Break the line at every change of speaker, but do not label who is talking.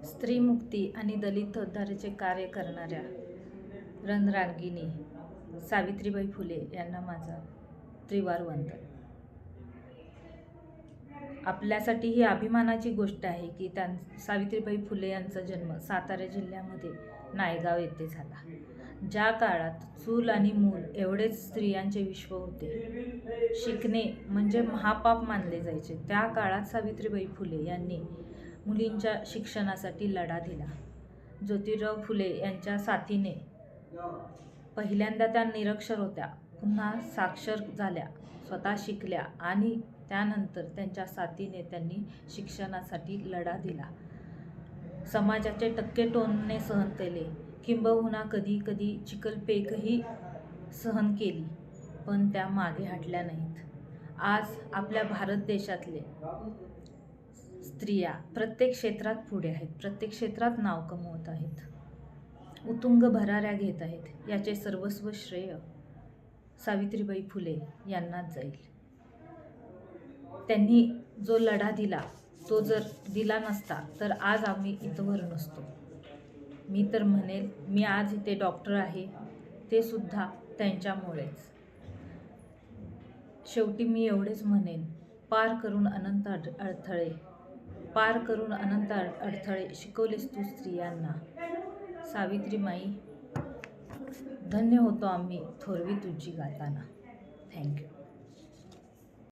स्त्रीमुक्ती आणि दलित उद्धाराचे कार्य करणाऱ्या रणरागिणी सावित्रीबाई फुले यांना माझा त्रिवार वंदन. आपल्यासाठी ही अभिमानाची गोष्ट आहे की सावित्रीबाई फुले यांचा जन्म सातारा जिल्ह्यामध्ये नायगाव येथे झाला. ज्या काळात चूल आणि मूल एवढेच स्त्रियांचे विश्व होते, शिकणे म्हणजे महापाप मानले जायचे, त्या काळात सावित्रीबाई फुले यांनी मुलींच्या शिक्षणासाठी लढा दिला. ज्योतिराव फुले यांच्या साथीने पहिल्यांदा त्या निरक्षर होत्या, पुन्हा साक्षर झाल्या, स्वतः शिकल्या आणि त्यानंतर त्यांच्या साथीने त्यांनी शिक्षणासाठी लढा दिला. समाजाचे टक्के टोमणे सहन केले, किंबहुना कधी कधी चिखलफेकही सहन केली, पण त्या मागे हटल्या नाहीत. आज आपल्या भारत देशातले स्त्रिया प्रत्येक क्षेत्रात पुढे आहेत, प्रत्येक क्षेत्रात नाव कमवत आहेत, उत्तुंग भराऱ्या घेत आहेत. याचे सर्वस्व श्रेय सावित्रीबाई फुले यांनाच जाईल. त्यांनी जो लढा दिला तो जर दिला नसता तर आज आम्ही इथवर नसतो. मी तर म्हणेल, मी आज इथे डॉक्टर आहे ते सुद्धा त्यांच्यामुळेच. शेवटी मी एवढेच म्हणेन, पार करून अनंत अडथळे शिकवलेस तू स्त्रियांना. सावित्रीमाई, धन्य होतो आम्ही थोरवी तुझी गाताना. थँक्यू.